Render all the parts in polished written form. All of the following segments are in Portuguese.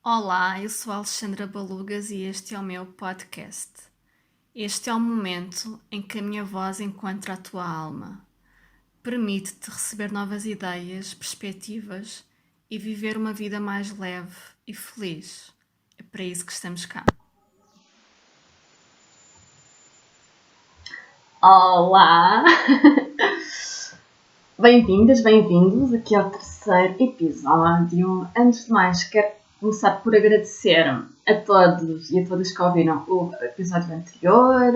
Olá, eu sou a Alexandra Balugas e este é o meu podcast. Este é o momento em que a minha voz encontra a tua alma. Permite-te receber novas ideias, perspectivas e viver uma vida mais leve e feliz. É para isso que estamos cá. Olá! Bem-vindas, bem-vindos aqui ao terceiro episódio. Antes de mais, quero começar por agradecer a todos e a todas que ouviram o episódio anterior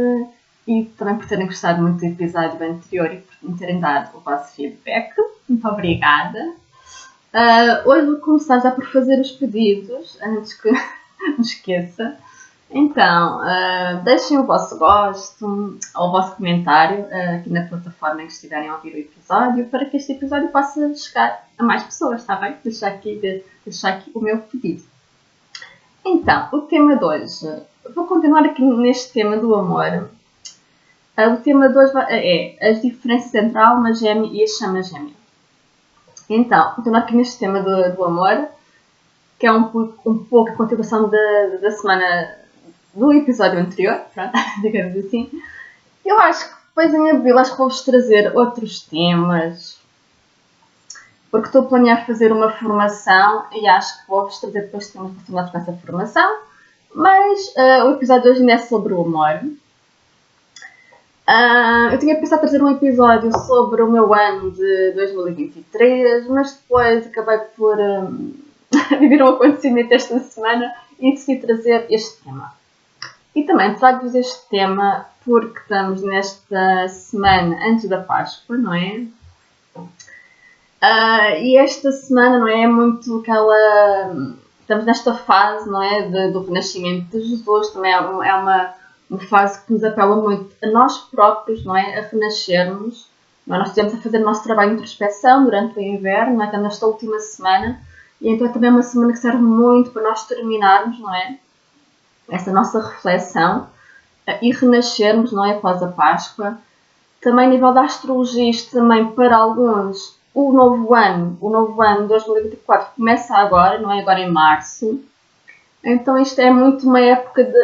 e também por terem gostado muito do episódio anterior e por me terem dado o vosso feedback. Muito obrigada! Hoje vou começar já por fazer os pedidos, antes que me esqueça. Então, deixem o vosso gosto ou o vosso comentário aqui na plataforma em que estiverem a ouvir o episódio para que este episódio possa chegar a mais pessoas, está bem? Deixar aqui o meu pedido. Então, o tema de hoje. Vou continuar aqui neste tema do amor. O tema de hoje é as diferenças entre a alma gêmea e a chama gêmea. Então, continuar aqui neste tema do amor, que é um pouco a continuação da semana do episódio anterior, pronto, digamos assim. Eu acho que depois em abril acho que vou-vos trazer outros temas, porque estou a planear fazer uma formação e acho que vou-vos trazer depois temas relacionados com essa formação, mas o episódio de hoje ainda é sobre o amor. Eu tinha pensado trazer um episódio sobre o meu ano de 2023, mas depois acabei por viver um acontecimento esta semana e decidi trazer este tema. E também trago-vos este tema porque estamos nesta semana antes da Páscoa, não é? E esta semana, não é muito aquela... Estamos nesta fase, não é? Do renascimento de Jesus, também é uma fase que nos apela muito a nós próprios, não é? A renascermos. Não é? Nós estivemos a fazer o nosso trabalho de introspeção durante o inverno, não é? Estamos nesta última semana. E então é também uma semana que serve muito para nós terminarmos, não é? Essa nossa reflexão e renascermos, não é? Após a Páscoa. Também a nível da astrologia, isto também para alguns, o novo ano 2024 começa agora, não é? Agora em março. Então isto é muito uma época de...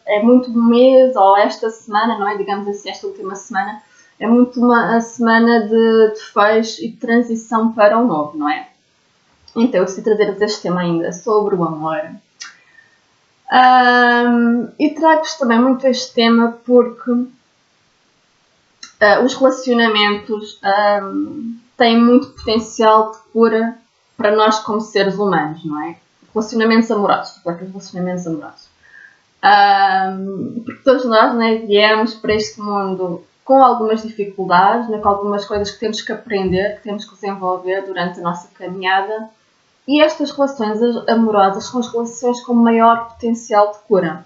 É muito mês, ou esta semana, não é? Digamos assim, esta última semana, é muito a semana de fecho e de transição para o novo, não é? Então eu decidi trazer-vos este tema ainda sobre o amor. E trago-vos também muito este tema porque os relacionamentos têm muito potencial de cura para nós como seres humanos, não é? Relacionamentos amorosos, relacionamentos amorosos. Porque todos nós, né, viemos para este mundo com algumas dificuldades, né, com algumas coisas que temos que aprender, que temos que desenvolver durante a nossa caminhada. E estas relações amorosas são as relações com maior potencial de cura.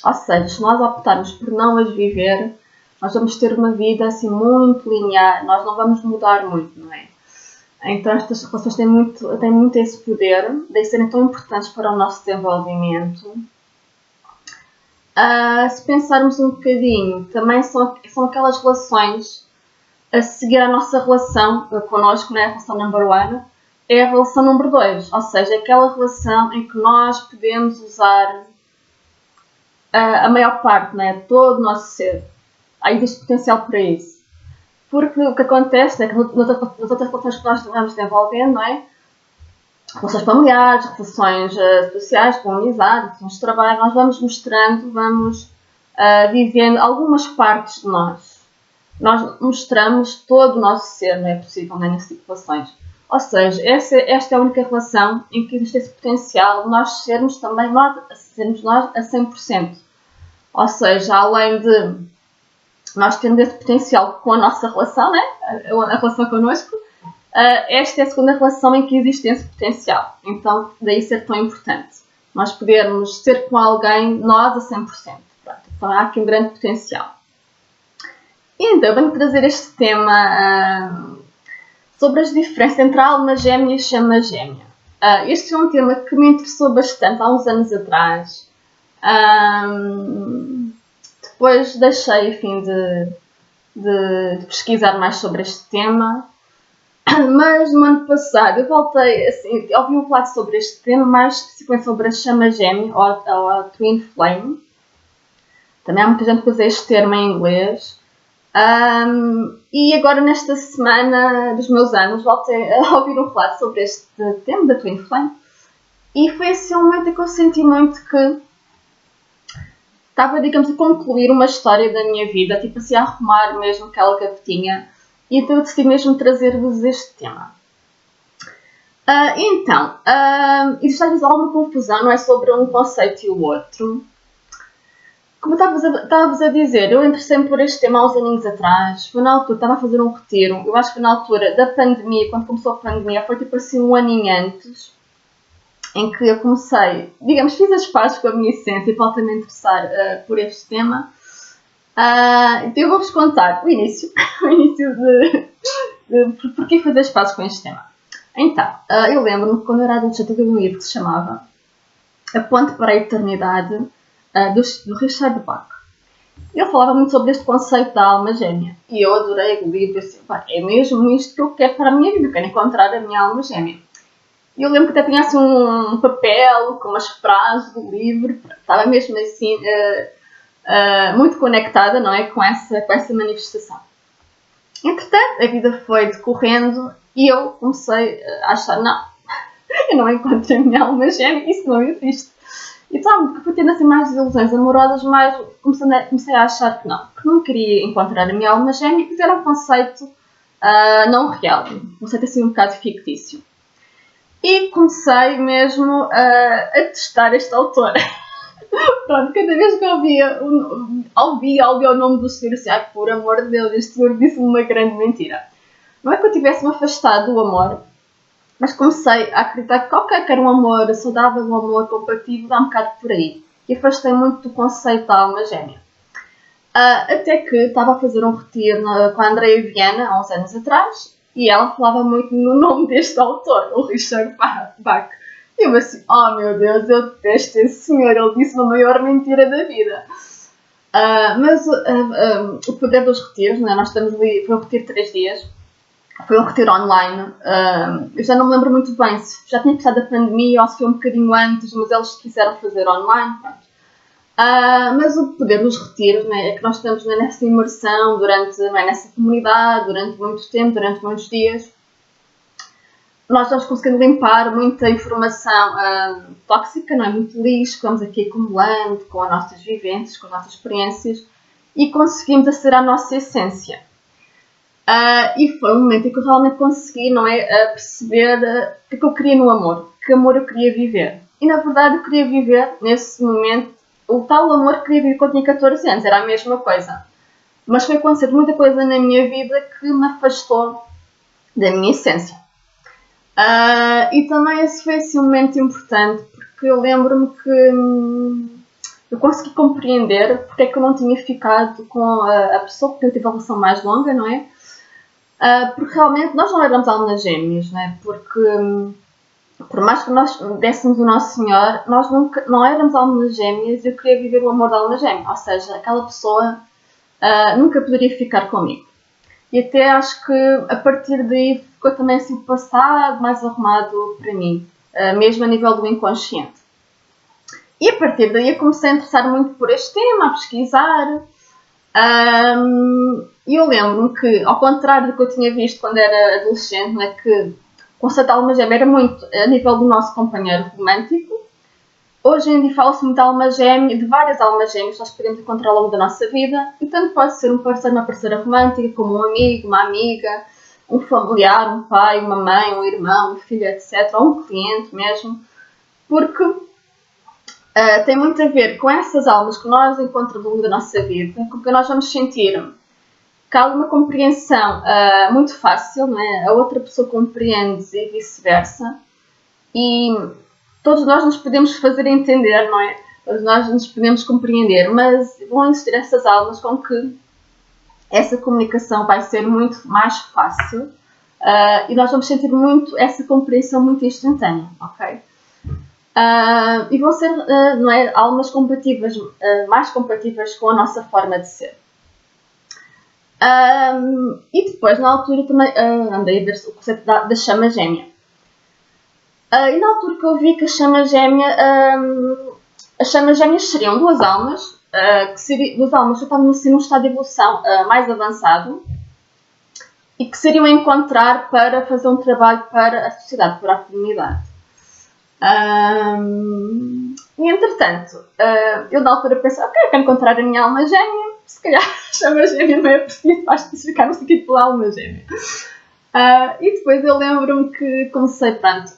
Ou seja, se nós optarmos por não as viver, nós vamos ter uma vida assim muito linear, nós não vamos mudar muito, não é? Então estas relações têm muito esse poder de serem tão importantes para o nosso desenvolvimento. Se pensarmos um bocadinho, também são aquelas relações a seguir a nossa relação connosco, não é? A relação number one, é a relação número 2, ou seja, aquela relação em que nós podemos usar a maior parte, não é? Todo o nosso ser. Aí existe potencial para isso. Porque o que acontece é que nas outras relações que nós vamos desenvolvendo, não é? Relações familiares, relações sociais, com amizade, relações de trabalho, nós vamos mostrando, vamos vivendo algumas partes de nós. Nós mostramos todo o nosso ser, não é possível, nem nesse tipo de relações. Ou seja, esta é a única relação em que existe esse potencial de nós sermos também nós a 100%. Ou seja, além de nós termos esse potencial com a nossa relação, né? A relação connosco, esta é a segunda relação em que existe esse potencial. Então, daí ser tão importante. Nós podermos ser com alguém, nós a 100%. Pronto, então há aqui um grande potencial. E então, venho trazer este tema sobre as diferenças entre a alma gêmea e a chama gêmea. Este é um tema que me interessou bastante há uns anos atrás. Depois deixei, enfim, de pesquisar mais sobre este tema. Mas no ano passado eu voltei, assim, ouvi falar sobre este tema, mais especificamente sobre a chama gêmea, ou a Twin Flame. Também há muita gente que usa este termo em inglês. E agora, nesta semana dos meus anos, voltei a ouvir falar sobre este tema da Twin Flame. E foi assim um momento em que eu senti muito que estava, digamos, a concluir uma história da minha vida, tipo assim, a arrumar mesmo aquela gavetinha. E então eu decidi mesmo trazer-vos este tema. Existe às vezes alguma confusão, não é, sobre um conceito e o outro. Como estava-vos a dizer, eu interessei-me por este tema há uns aninhos atrás. Foi na altura, estava a fazer um retiro. Eu acho que foi na altura da pandemia, quando começou a pandemia, foi tipo assim um aninho antes, em que eu comecei, digamos, fiz as pazes com a minha essência e voltei-me a interessar por este tema. Então eu vou-vos contar o início, o início de porquê fazer as pazes com este tema. Então, eu lembro-me que quando eu era adolescente eu li um livro que se chamava A Ponte para a Eternidade, do Richard Bach. Ele falava muito sobre este conceito da alma gêmea. E eu adorei o livro. Assim, é mesmo isto que eu quero para a minha vida. Eu quero encontrar a minha alma gêmea. E eu lembro que até tinha assim um papel com umas frases do livro. Estava mesmo assim muito conectada, não é, com essa manifestação. Entretanto, a vida foi decorrendo e eu comecei a achar, não, eu não encontro a minha alma gêmea, isso não existe. Então, fui tendo assim mais desilusões amorosas, mas comecei a achar que não, porque não queria encontrar a minha alma gêmea, porque era um conceito não real, um conceito assim um bocado fictício. E comecei mesmo a testar este autor. Pronto, cada vez que ouvia o nome do senhor, assim, por amor de Deus, este senhor disse-me uma grande mentira. Não é que eu tivesse-me afastado do amor, mas comecei a acreditar que qualquer que era um amor saudável, um amor compatível, dá um bocado por aí. E afastei muito do conceito da alma gêmea. Até que estava a fazer um retiro com a Andrea Viana, há uns anos atrás, e ela falava muito no nome deste autor, o Richard Bach. E eu assim, oh meu Deus, eu detesto esse senhor, ele disse a maior mentira da vida. Mas o poder dos retiros, né? Nós estamos ali, foi um retiro de 3 dias, foi um retiro online. Eu já não me lembro muito bem se já tinha passado a pandemia ou se foi um bocadinho antes, mas eles quiseram fazer online. Mas o poder dos retiros, né, é que nós estamos nessa imersão nessa comunidade durante muito tempo, durante muitos dias. Nós vamos conseguindo limpar muita informação tóxica, não é? Muito lixo que vamos aqui acumulando com as nossas vivências, com as nossas experiências e conseguimos aceder à nossa essência. E foi um momento em que eu realmente consegui, não é, perceber o que eu queria no amor, que amor eu queria viver. E na verdade eu queria viver, nesse momento, o tal amor que queria viver quando tinha 14 anos, era a mesma coisa. Mas foi acontecendo muita coisa na minha vida que me afastou da minha essência. E também esse foi assim, um momento importante, porque eu lembro-me que eu consegui compreender porque é que eu não tinha ficado com a pessoa que eu tive a relação mais longa, não é? Porque realmente nós não éramos almas gêmeas, não é? Porque por mais que nós dessemos o Nosso Senhor, nós não éramos almas gêmeas e eu queria viver o amor da alma gêmea. Ou seja, aquela pessoa nunca poderia ficar comigo. E até acho que a partir daí ficou também assim passado, mais arrumado para mim, mesmo a nível do inconsciente. E a partir daí eu comecei a interessar muito por este tema, a pesquisar. E eu lembro-me que, ao contrário do que eu tinha visto quando era adolescente, né, que o conceito de alma gêmea era muito a nível do nosso companheiro romântico. Hoje em dia fala-se muito de alma gêmea, de várias almas gêmeas que nós podemos encontrar ao longo da nossa vida. E tanto pode ser um parceiro, uma parceira romântica, como um amigo, uma amiga, um familiar, um pai, uma mãe, um irmão, um filho, etc. Ou um cliente mesmo. Porque tem muito a ver com essas almas que nós encontramos ao longo da nossa vida, com que nós vamos sentir que há uma compreensão muito fácil, não é? A outra pessoa compreende e vice-versa. E todos nós nos podemos fazer entender, não é? Todos nós nos podemos compreender, mas vão existir essas almas com que essa comunicação vai ser muito mais fácil e nós vamos sentir muito essa compreensão muito instantânea, ok? E vão ser não é, almas compatíveis, mais compatíveis com a nossa forma de ser. E depois, na altura, também andei a ver o conceito da chama gêmea. E na altura que eu vi que a chama gêmea, as chamas gêmeas seriam duas almas, duas almas que estavam assim, num estado de evolução mais avançado e que se iriam encontrar para fazer um trabalho para a sociedade, para a comunidade. E entretanto, eu na altura pensei, ok, eu quero encontrar a minha alma gêmea, se calhar a chama gêmea não é preciso, basta ficarmos aqui pela alma gêmea. E depois eu lembro-me que comecei, pronto,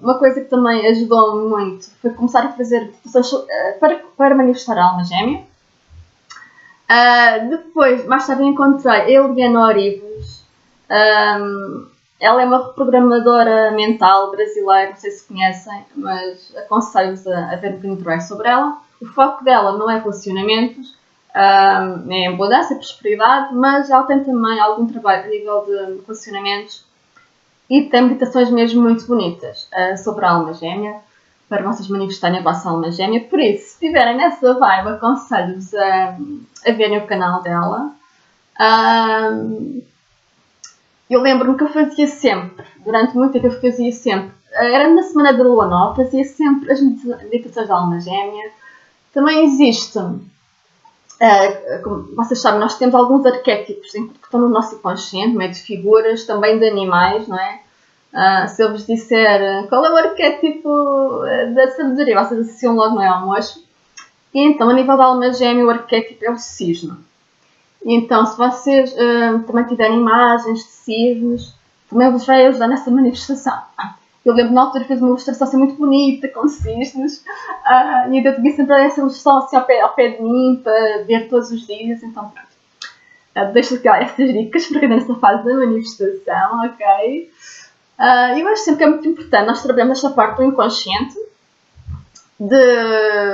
uma coisa que também ajudou-me muito foi começar a fazer para manifestar a alma gêmea. Depois, mais tarde encontrei a Eliana Orivos. Ela é uma reprogramadora mental brasileira, não sei se conhecem, mas aconselho-vos a ver um bocadinho de trabalho sobre ela. O foco dela não é relacionamentos, é abundância e prosperidade, mas ela tem também algum trabalho a nível de relacionamentos e tem meditações mesmo muito bonitas sobre a alma gêmea, para vocês manifestarem a vossa alma gêmea. Por isso, se estiverem nessa vibe, aconselho-vos a verem o canal dela. Eu lembro-me que eu fazia sempre, durante muito tempo eu fazia sempre, era na semana da lua nova, fazia sempre as meditações da alma gêmea. Também existe, como vocês sabem, nós temos alguns arquétipos que estão no nosso inconsciente, meio de figuras, também de animais, não é? Se eu vos disser qual é o arquétipo da sabedoria, vocês associam logo, não é, ao mocho. E então, a nível da alma gêmea, o arquétipo é o cisne. E então, se vocês também tiverem imagens de cisnes, também vos vai ajudar nessa manifestação. Eu lembro na altura fiz uma ilustração assim muito bonita, com cisnes, e eu tinha sempre essa ilustração assim ao pé de mim, para ver todos os dias, então pronto. Deixo aqui estas dicas para quem está nessa fase da manifestação, ok? Eu acho sempre que é muito importante nós trabalhamos esta parte do inconsciente,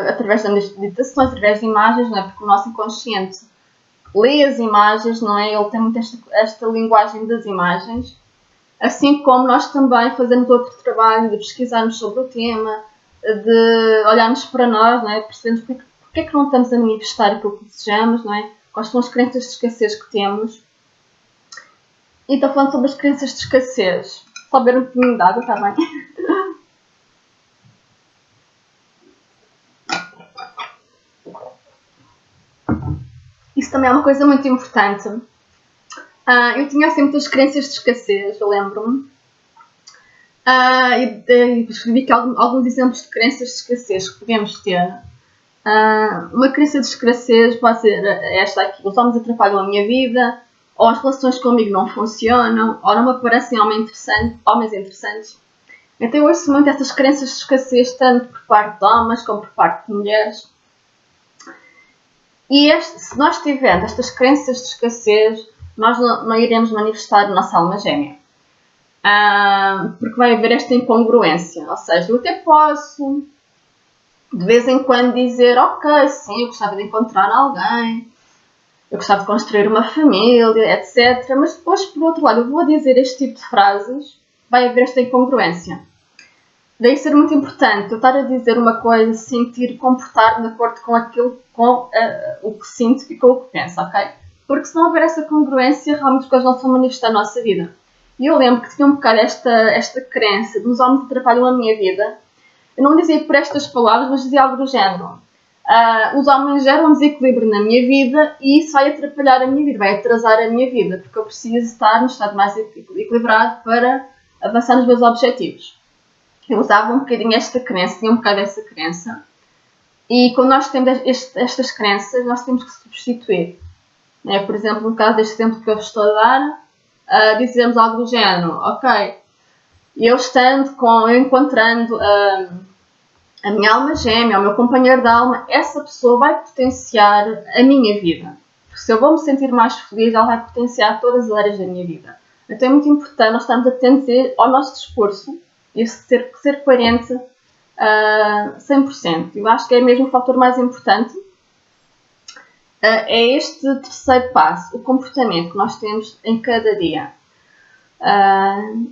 através das meditações, através de imagens, não é? Porque o nosso inconsciente lê as imagens, não é? Ele tem muito esta linguagem das imagens, assim como nós também fazemos outro trabalho de pesquisarmos sobre o tema, de olharmos para nós, não é? Percebemos porque é que não estamos a manifestar aquilo que desejamos, não é? Quais são as crenças de escassez que temos. E estou falando sobre as crenças de escassez. Só beber um pouquinho de água, está bem? Isso também é uma coisa muito importante. Eu tinha assim muitas crenças de escassez, eu lembro-me. E escrevi aqui alguns exemplos de crenças de escassez que podemos ter. Uma crença de escassez pode ser esta aqui: os homens atrapalham a minha vida, ou as relações comigo não funcionam, ou não me aparecem homens interessantes. Então eu ouço muito estas crenças de escassez, tanto por parte de homens como por parte de mulheres. E se nós tivermos estas crenças de escassez, nós não iremos manifestar a nossa alma gêmea. Porque vai haver esta incongruência. Ou seja, eu até posso, de vez em quando, dizer: ok, sim, eu gostava de encontrar alguém, eu gostava de construir uma família, etc. Mas depois, por outro lado, eu vou dizer este tipo de frases, vai haver esta incongruência. Daí ser muito importante eu estar a dizer uma coisa, sentir, comportar-me de acordo com aquilo, com o que sinto e com o que penso, ok? Porque se não houver essa congruência, realmente as coisas não se vão manifestar na nossa vida. E eu lembro que tinha um bocado esta crença de os homens atrapalham a minha vida. Eu não dizia por estas palavras, mas dizia algo do género. Os homens geram um desequilíbrio na minha vida e isso vai atrapalhar a minha vida, vai atrasar a minha vida, porque eu preciso estar no estado mais equilibrado para avançar nos meus objetivos. Eu usava um bocadinho esta crença, tinha um bocado essa crença. E quando nós temos estas crenças, nós temos que substituir. Por exemplo, no caso deste exemplo que eu vos estou a dar, dizemos algo do género: ok, eu encontrando a minha alma gêmea, o meu companheiro de alma, essa pessoa vai potenciar a minha vida. Porque se eu vou me sentir mais feliz, ela vai potenciar todas as áreas da minha vida. Então é muito importante nós estarmos atentos ao nosso discurso e ser coerente 100%. Eu acho que é mesmo o fator mais importante. É este terceiro passo, o comportamento que nós temos em cada dia.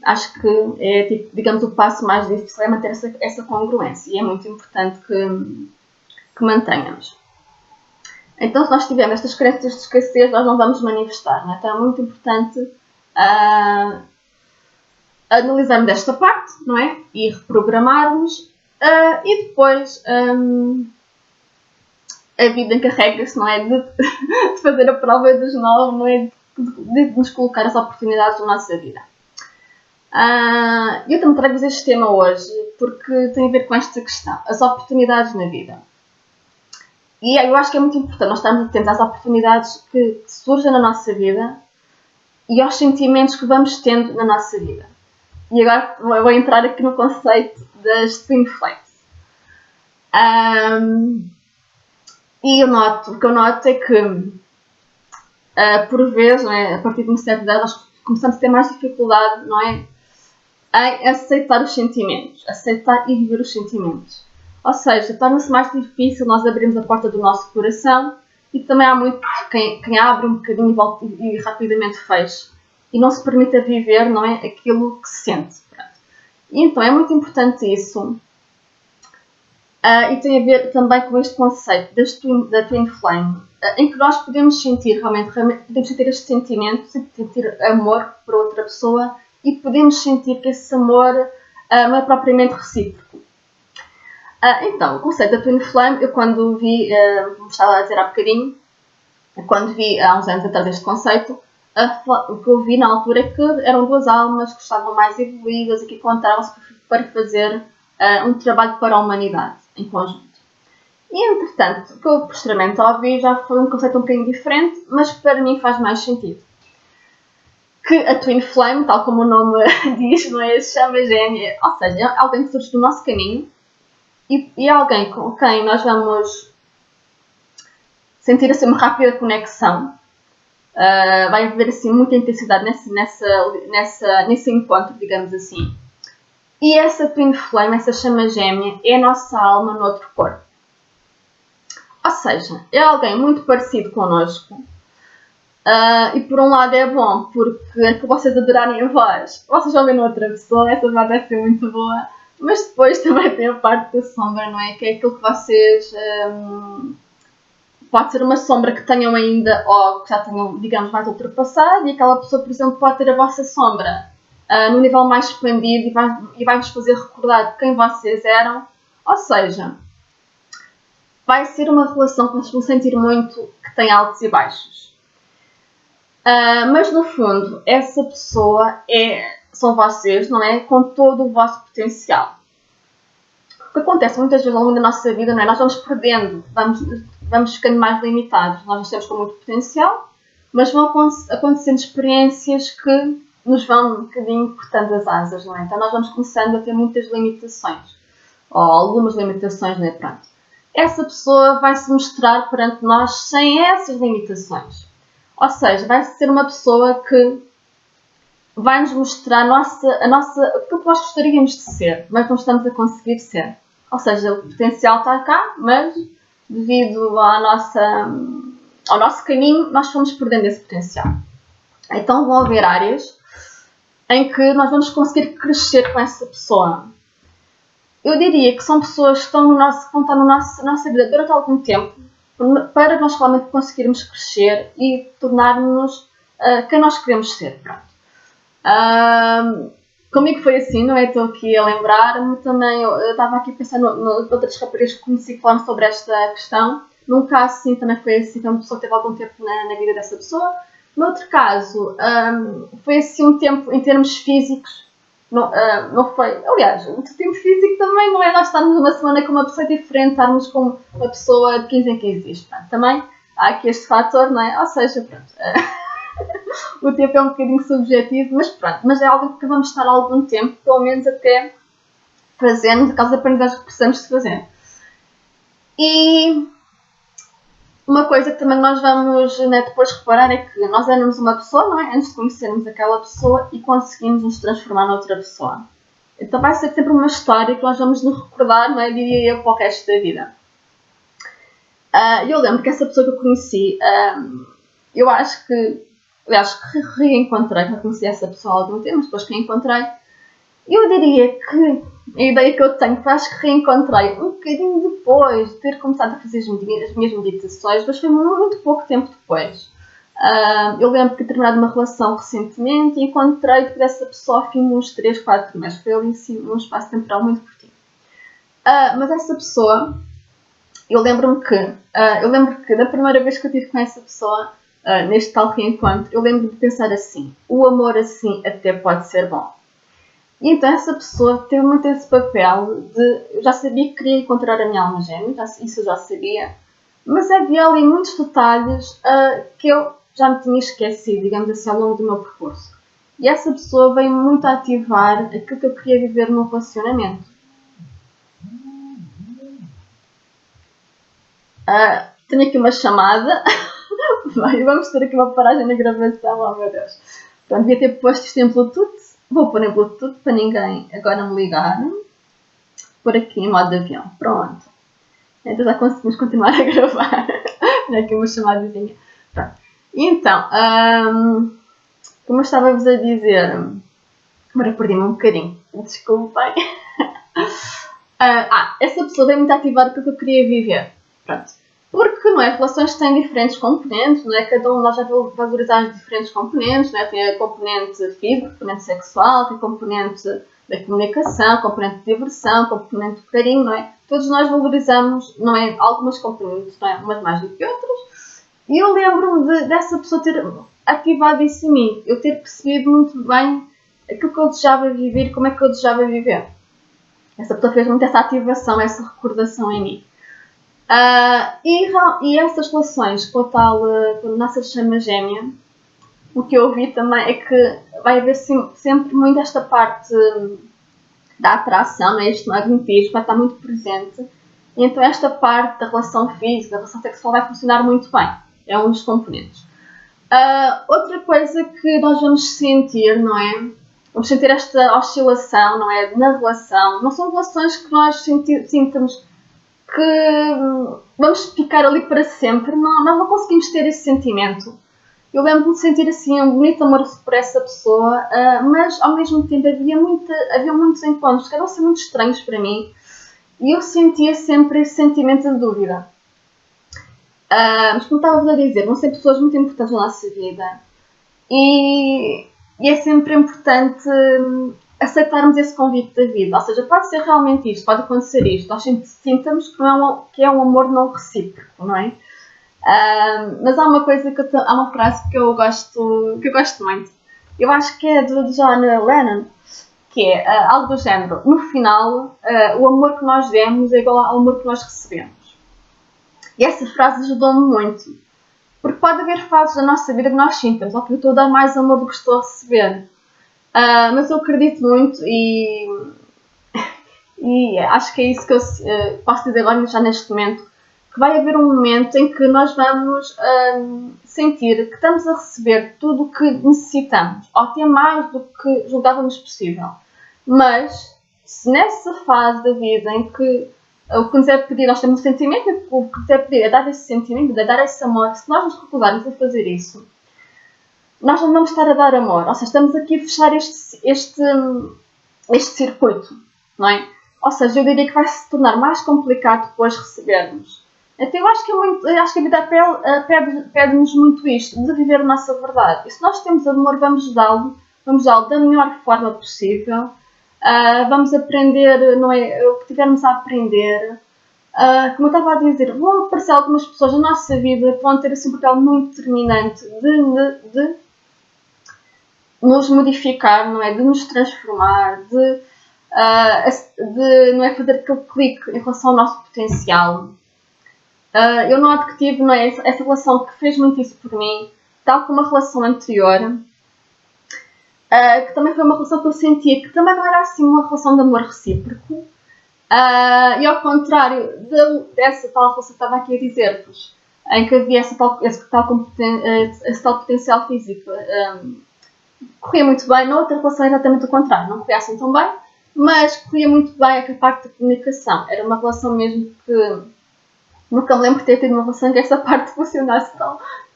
Acho que é, digamos, o passo mais difícil é manter essa congruência e é muito importante que mantenhamos. Então, se nós tivermos estas crenças de escassez, nós não vamos manifestar. Não é? Então, é muito importante analisarmos esta parte, não é? E reprogramarmos. E depois, a vida encarrega-se, não é? De fazer a prova dos 9, não é? De nos colocar as oportunidades na nossa vida. Eu também trago-vos este tema hoje porque tem a ver com esta questão, as oportunidades na vida. E eu acho que é muito importante nós estarmos atentos às oportunidades que surgem na nossa vida e aos sentimentos que vamos tendo na nossa vida. E agora vou entrar aqui no conceito das Twin Flames. E o que eu noto é que, por vezes, não é, a partir de uma certa idade, nós começamos a ter mais dificuldade, não é, em aceitar os sentimentos, aceitar e viver os sentimentos. Ou seja, torna-se mais difícil nós abrirmos a porta do nosso coração e também há muito quem abre um bocadinho e rapidamente fecha e não se permite viver, não é, aquilo que se sente. E então é muito importante isso. E tem a ver também com este conceito da Twin Flame, em que nós podemos sentir realmente podemos sentir este sentimento, sentir amor por outra pessoa e podemos sentir que esse amor não é propriamente recíproco. Então, o conceito da Twin Flame, eu quando vi, como estava a dizer há bocadinho, quando vi há uns anos atrás este conceito, o que eu vi na altura é que eram duas almas que estavam mais evoluídas e que encontravam-se para fazer um trabalho para a humanidade, em conjunto. E, entretanto, o que eu posteriormente ouvi já foi um conceito um bocadinho diferente, mas para mim faz mais sentido. Que a Twin Flame, tal como o nome diz, não é? Chama gêmea, ou seja, é alguém que surge do nosso caminho e alguém com quem nós vamos sentir assim uma rápida conexão. Vai haver assim muita intensidade nesse encontro, digamos assim. E essa Twin Flame, essa chama gêmea, é a nossa alma no outro corpo. Ou seja, é alguém muito parecido connosco. E por um lado é bom, porque é que vocês adorarem a voz. Vocês vão ver noutra pessoa, essa voz deve ser muito boa. Mas depois também tem a parte da sombra, não é? Que é aquilo que vocês... pode ser uma sombra que tenham ainda, ou que já tenham, digamos, mais ultrapassado. E aquela pessoa, por exemplo, pode ter a vossa sombra num nível mais expandido e vai-vos fazer recordar de quem vocês eram. Ou seja, vai ser uma relação que vocês vão sentir muito que tem altos e baixos. Mas no fundo, essa pessoa são vocês, não é? Com todo o vosso potencial. O que acontece muitas vezes ao longo da nossa vida, não é? Nós vamos perdendo, vamos ficando mais limitados. Nós estamos com muito potencial, mas vão acontecendo experiências que nos vão um bocadinho cortando as asas, não é? Então nós vamos começando a ter muitas limitações. Ou algumas limitações, não é? Pronto. Essa pessoa vai se mostrar perante nós sem essas limitações. Ou seja, vai ser uma pessoa que vai nos mostrar aquilo que nós gostaríamos de ser, mas não estamos a conseguir ser. Ou seja, o potencial está cá, mas devido ao nosso caminho, nós fomos perdendo esse potencial. Então vão haver áreas em que nós vamos conseguir crescer com essa pessoa. Eu diria que são pessoas que vão estar na nossa vida durante algum tempo, para nós realmente conseguirmos crescer e tornar-nos quem nós queremos ser. Comigo foi assim, não é? Estou aqui a lembrar-me também. Eu estava aqui a pensar outras raparigas que conheci que falaram sobre esta questão. Num caso, sim, também foi assim, então a pessoa teve algum tempo na vida dessa pessoa. No outro caso, foi assim um tempo em termos físicos. Não foi. Aliás, o tempo físico também não é nós estarmos uma semana com uma pessoa diferente, estarmos com uma pessoa de 15 em 15 dias. Pronto, também há aqui este fator, não é? Ou seja, pronto, o tempo é um bocadinho subjetivo, mas pronto, mas é algo que vamos estar algum tempo, pelo menos até fazermos aquelas aprendizagens que precisamos de fazer. E uma coisa que também nós vamos, né, depois reparar é que nós éramos uma pessoa, não é? Antes de conhecermos aquela pessoa e conseguimos nos transformar noutra pessoa. Então vai ser sempre uma história que nós vamos nos recordar, não é? Diria eu, para o resto da vida. Eu lembro que essa pessoa que eu conheci, eu acho que, aliás, reencontrei, já conheci essa pessoa há algum tempo, depois que a encontrei, Eu diria que a ideia que eu tenho, que acho que reencontrei um bocadinho depois de ter começado a fazer as minhas meditações, mas foi muito pouco tempo depois. Eu lembro que terminado uma relação recentemente e encontrei que dessa pessoa ao fim de uns 3, 4 meses. Foi ali sim, num espaço temporal muito curtinho. Mas essa pessoa, eu lembro que da primeira vez que eu estive com essa pessoa, neste tal reencontro, eu lembro de pensar assim: o amor assim até pode ser bom. E então essa pessoa teve muito esse papel de... Eu já sabia que queria encontrar a minha alma gêmea, isso eu já sabia, mas havia ali muitos detalhes que eu já me tinha esquecido, digamos assim, ao longo do meu percurso. E essa pessoa veio muito a ativar aquilo que eu queria viver num relacionamento. Tenho aqui uma chamada. Vamos ter aqui uma paragem na gravação, oh meu Deus. Pronto, devia ter posto isto em Bluetooth. Vou pôr em Bluetooth para ninguém agora me ligar. Por aqui em modo de avião. Pronto. Então já conseguimos continuar a gravar. Olha aqui uma chamadazinha. Pronto. Então, como eu estava-vos a dizer... Agora perdi-me um bocadinho. Desculpem. Essa pessoa veio muito ativar aquilo que eu queria viver. Pronto. Porque, não é, relações têm diferentes componentes, não é? Cada um de nós já valorizar as diferentes componentes, não é? Tem a componente física, a componente sexual, tem a componente da comunicação, a componente de diversão, a componente de carinho, não é? Todos nós valorizamos, não é? Algumas componentes, não é? Umas mais do que outras. E eu lembro-me dessa pessoa ter ativado isso em mim. Eu ter percebido muito bem aquilo que eu desejava viver e como é que eu desejava viver. Essa pessoa fez muito essa ativação, essa recordação em mim. E essas relações com a tal com a nossa chama gêmea, o que eu vi também é que vai haver sempre muito esta parte da atração, não é? Este magnetismo vai estar muito presente. E então esta parte da relação física, da relação sexual vai funcionar muito bem. É um dos componentes. Outra coisa que nós vamos sentir, não é? Vamos sentir esta oscilação, não é? Na relação. Não são relações que nós sintamos que vamos ficar ali para sempre. Nós não conseguimos ter esse sentimento. Eu lembro-me de sentir assim um bonito amor por essa pessoa, mas ao mesmo tempo havia muitos encontros que eram assim, muito estranhos para mim e eu sentia sempre esse sentimento de dúvida. Mas como estava a dizer, vão ser pessoas muito importantes na nossa vida e é sempre importante aceitarmos esse convite da vida. Ou seja, pode ser realmente isto, pode acontecer isto. Nós sintamos que é um amor não recíproco, não é? Mas há uma coisa há uma frase que eu gosto muito. Eu acho que é do John Lennon, que é algo do género: no final, o amor que nós demos é igual ao amor que nós recebemos. E essa frase ajudou-me muito. Porque pode haver fases da nossa vida que nós sintamos: ok, eu estou a dar mais amor do que estou a receber. Mas eu acredito muito e acho que é isso que eu posso dizer agora, já neste momento, que vai haver um momento em que nós vamos sentir que estamos a receber tudo o que necessitamos, ou até mais do que julgávamos possível. Mas, se nessa fase da vida em que o que nos é pedido, nós temos um sentimento, o que nos é pedido é dar esse sentimento, é dar esse amor, se nós nos recusarmos a fazer isso, nós não vamos estar a dar amor. Ou seja, estamos aqui a fechar este circuito, não é? Ou seja, eu diria que vai se tornar mais complicado depois recebermos. Então eu acho que a vida pede-nos muito isto, de viver a nossa verdade. E se nós temos amor, vamos dá-lo da melhor forma possível. Vamos aprender, não é? O que tivermos a aprender. Como eu estava a dizer, vão aparecer algumas pessoas na nossa vida que vão ter assim, um papel muito determinante de nos modificar, não é? De nos transformar, de não é? Fazer aquele clique em relação ao nosso potencial. Eu noto que tive, não é? Essa relação que fez muito isso por mim, tal como a relação anterior, que também foi uma relação que eu sentia que também não era assim uma relação de amor recíproco. E ao contrário dessa tal relação que estava aqui a dizer-vos, em que havia esse tal potencial físico, corria muito bem. Na outra relação era exatamente o contrário, não corria assim tão bem, mas corria muito bem a parte da comunicação. Era uma relação mesmo que nunca me lembro de ter tido uma relação que essa parte funcionasse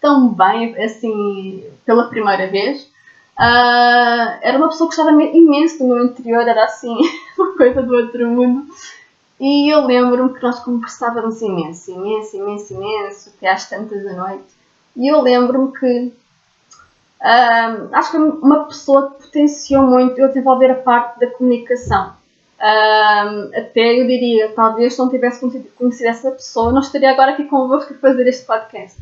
tão bem, assim, pela primeira vez. Era uma pessoa que gostava imenso do meu interior, era assim, uma coisa do outro mundo. E eu lembro-me que nós conversávamos imenso, até às tantas da noite. E eu lembro-me que acho que uma pessoa que potenciou muito eu desenvolver a parte da comunicação. Até eu diria, talvez se não tivesse conhecido essa pessoa, não estaria agora aqui convosco a fazer este podcast.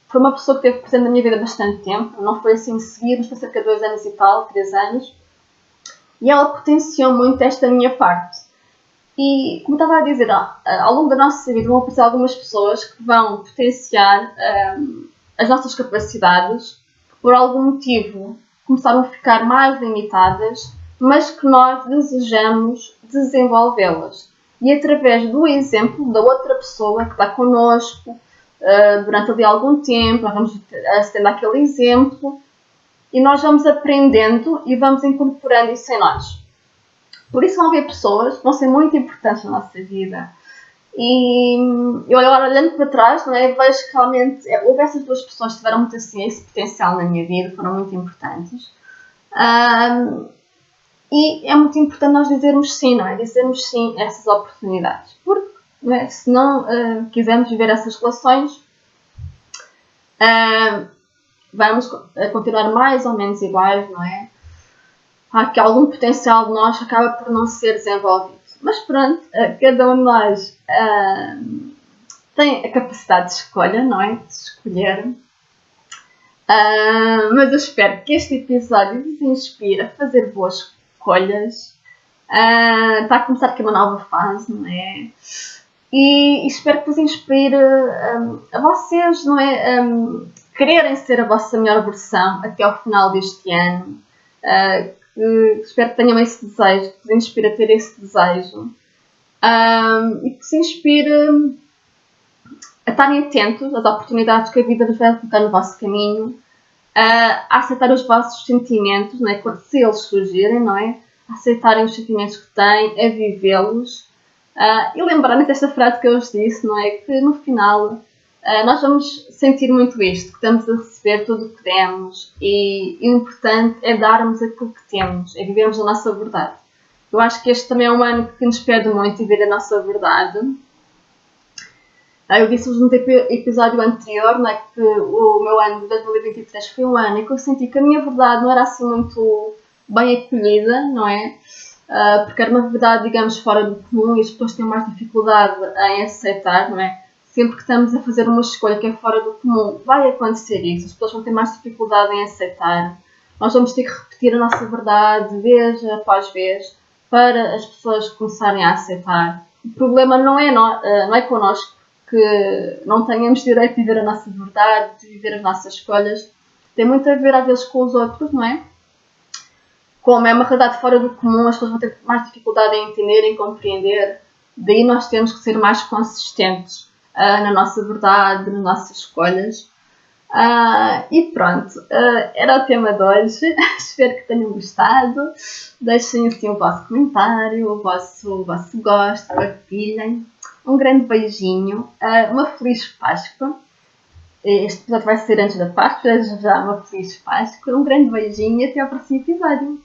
Foi uma pessoa que esteve presente na minha vida bastante tempo, não foi assim seguido, mas foi cerca de 2 anos e tal, 3 anos. E ela potenciou muito esta minha parte. E, como estava a dizer, ao longo da nossa vida vão aparecer algumas pessoas que vão potenciar as nossas capacidades, por algum motivo começaram a ficar mais limitadas, mas que nós desejamos desenvolvê-las. E através do exemplo da outra pessoa que está connosco durante ali algum tempo, nós vamos acedendo àquele exemplo e nós vamos aprendendo e vamos incorporando isso em nós. Por isso vão haver pessoas que vão ser muito importantes na nossa vida. E eu agora olhando para trás, não é, vejo que realmente houve essas duas pessoas que tiveram muito assim esse potencial na minha vida, foram muito importantes. E é muito importante nós dizermos sim, não é? Dizermos sim a essas oportunidades. Porque não é? Se não quisermos viver essas relações, vamos continuar mais ou menos iguais, não é? Há que algum potencial de nós acaba por não ser desenvolvido. Mas pronto, cada um de nós tem a capacidade de escolha, não é? De escolher. Mas eu espero que este episódio vos inspire a fazer boas escolhas. Está a começar aqui uma nova fase, não é? E espero que vos inspire a vocês, não é? Quererem ser a vossa melhor versão até ao final deste ano. Espero que tenham esse desejo, que vos inspire a ter esse desejo. E que vos inspire a estarem atentos às oportunidades que a vida vos vai colocar no vosso caminho, a aceitar os vossos sentimentos, não é? Se eles surgirem, não é? A aceitarem os sentimentos que têm, a vivê-los. E lembrarem desta frase que eu vos disse, não é? Que no final nós vamos sentir muito isto, que estamos a receber tudo o que demos e o importante é darmos aquilo que temos, é vivermos a nossa verdade. Eu acho que este também é um ano que nos pede muito viver a nossa verdade. Eu disse-vos no episódio anterior, não é, que o meu ano de 2023 foi um ano em que eu senti que a minha verdade não era assim muito bem acolhida, não é? Porque era uma verdade, digamos, fora do comum e as pessoas têm mais dificuldade em aceitar, não é? Sempre que estamos a fazer uma escolha que é fora do comum, vai acontecer isso. As pessoas vão ter mais dificuldade em aceitar. Nós vamos ter que repetir a nossa verdade vez após vez para as pessoas começarem a aceitar. O problema não é connosco que não tenhamos direito de viver a nossa verdade, de viver as nossas escolhas. Tem muito a ver, às vezes, com os outros, não é? Como é uma realidade fora do comum, as pessoas vão ter mais dificuldade em entender, em compreender. Daí nós temos que ser mais consistentes na nossa verdade, nas nossas escolhas. E pronto, era o tema de hoje. Espero que tenham gostado. Deixem assim o vosso comentário, o vosso gosto, partilhem. Um grande beijinho, uma feliz Páscoa. Este episódio vai ser antes da Páscoa, já uma feliz Páscoa. Um grande beijinho e até ao próximo episódio.